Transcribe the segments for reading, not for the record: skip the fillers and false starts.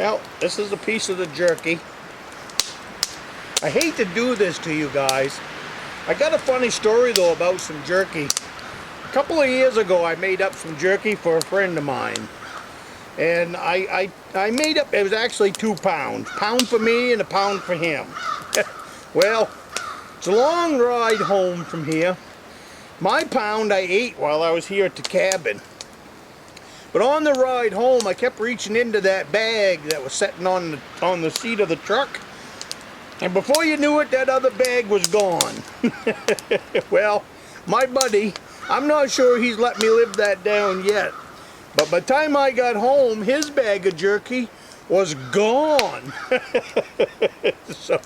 Well, this is a piece of the jerky. I hate to do this to you guys. I got a funny story though about some jerky. A couple of years ago I made up some jerky for a friend of mine. And I made up, it was actually 2 pounds. Pound for me and a pound for him. Well, it's a long ride home from here. My pound I ate while I was here at the cabin. But on the ride home, I kept reaching into that bag that was sitting on the seat of the truck. And before you knew it, that other bag was gone. Well, my buddy, I'm not sure he's let me live that down yet. But by the time I got home, his bag of jerky was gone. So,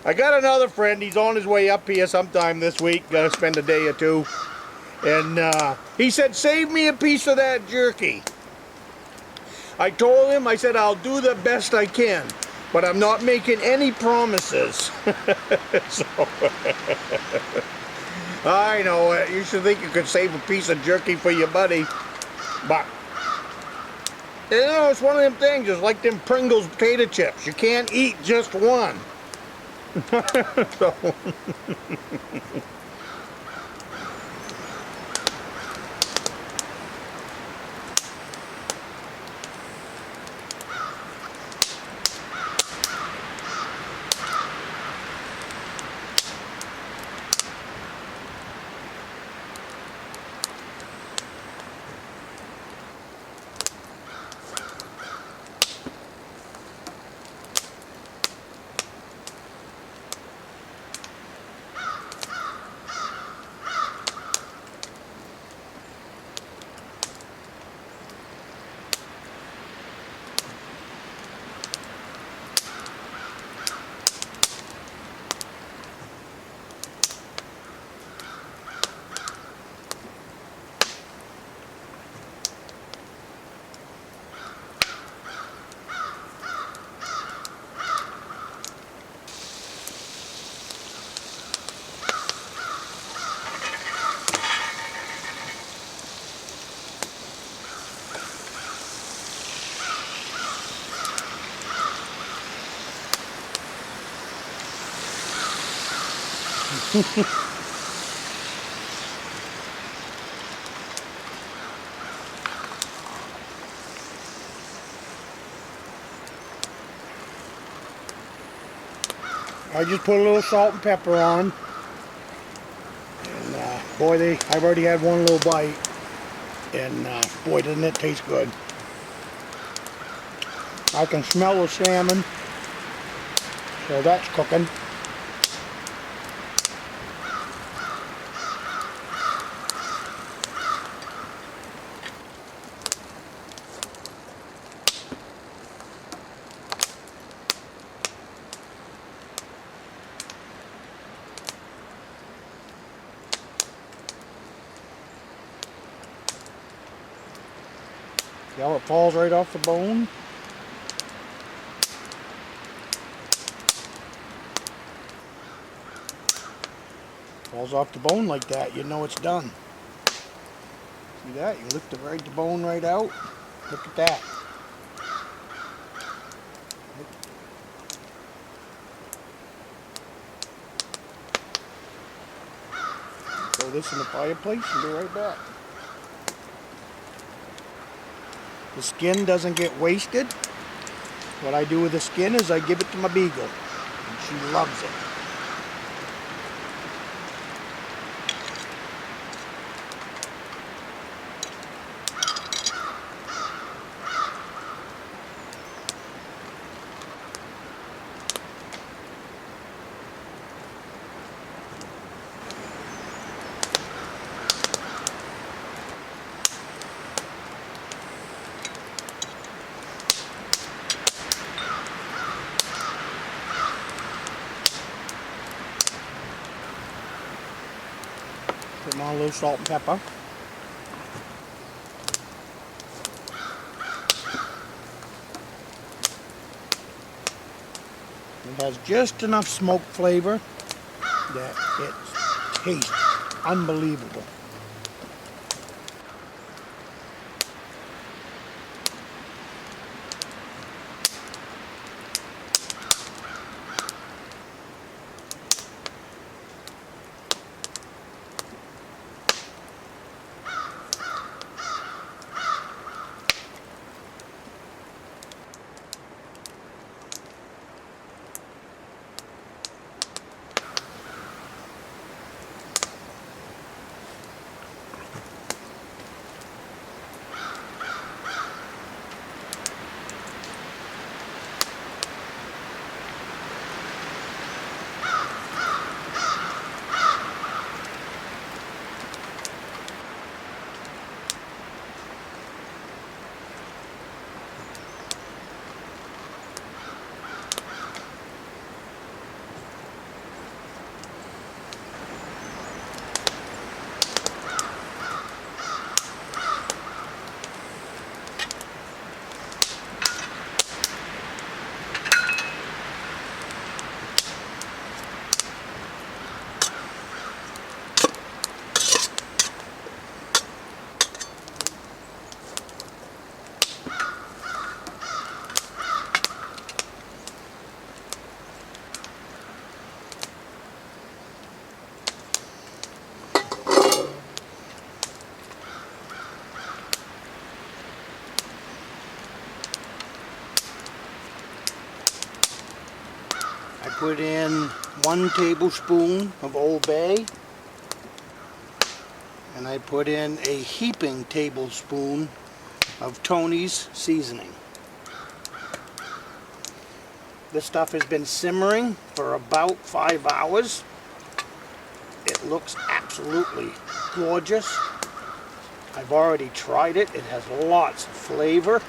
I got another friend. He's on his way up here sometime this week. Gonna spend a day or two. And he said, save me a piece of that jerky. I told him, I said, I'll do the best I can, but I'm not making any promises. So, I know, you should think you could save a piece of jerky for your buddy. But, you know, it's one of them things, just like them Pringles potato chips. You can't eat just one. So... I just put a little salt and pepper on, and boy, I've already had one little bite, and boy, doesn't it taste good. I can smell the salmon, so that's cooking. See how it falls right off the bone? Falls off the bone like that, you know it's done. See that? You lift the bone right out. Look at that. Throw this in the fireplace and be right back. The skin doesn't get wasted. What I do with the skin is I give it to my beagle, and she loves it. Put on a little salt and pepper. It has just enough smoke flavor that it tastes unbelievable. put in 1 tablespoon of Old Bay, and I put in a heaping tablespoon of Tony's seasoning. This stuff has been simmering for about 5 hours. It looks absolutely gorgeous. I've already tried it. It has lots of flavor.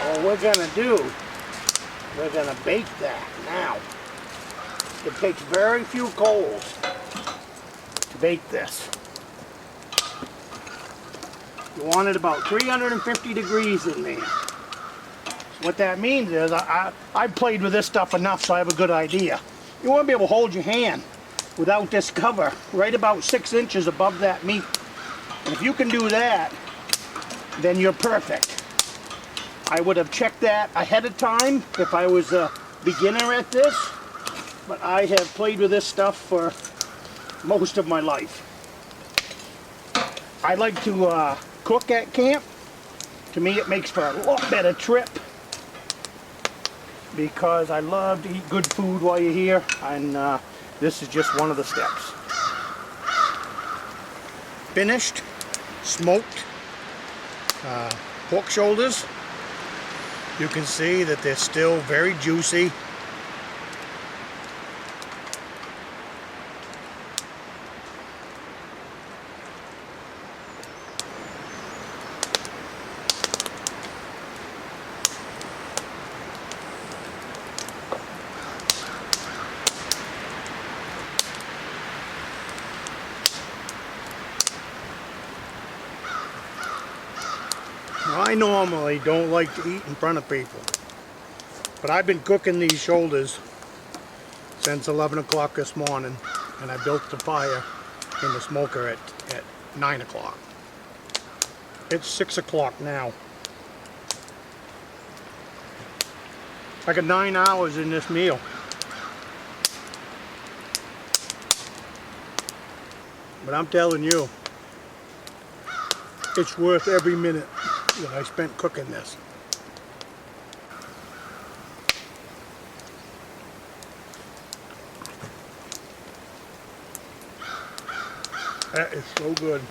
What we're going to do, we're going to bake that now. It takes very few coals to bake this. You want it about 350 degrees in there. So what that means is I've played with this stuff enough so I have a good idea. You want to be able to hold your hand without this cover right about 6 inches above that meat. And if you can do that, then you're perfect. I would have checked that ahead of time if I was a beginner at this, but I have played with this stuff for most of my life. I like to cook at camp. To me it makes for a lot better trip because I love to eat good food while you're here, and this is just one of the steps. Finished, smoked pork shoulders. You can see that they're still very juicy. I normally don't like to eat in front of people, but I've been cooking these shoulders since 11 o'clock this morning, and I built the fire in the smoker at 9 o'clock. It's 6 o'clock now. I got 9 hours in this meal. But I'm telling you, it's worth every minute that I spent cooking this. That is so good.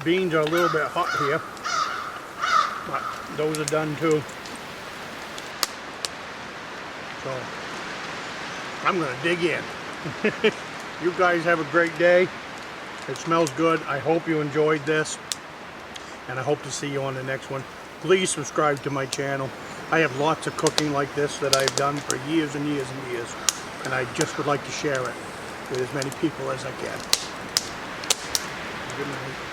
Beans are a little bit hot here, but those are done too. So I'm gonna dig in. You guys have a great day. It smells good. I hope you enjoyed this. and I hope to see you on the next one. Please subscribe to my channel. I have lots of cooking like this that I've done for years and years and years, and I just would like to share it with as many people as I can. Good night.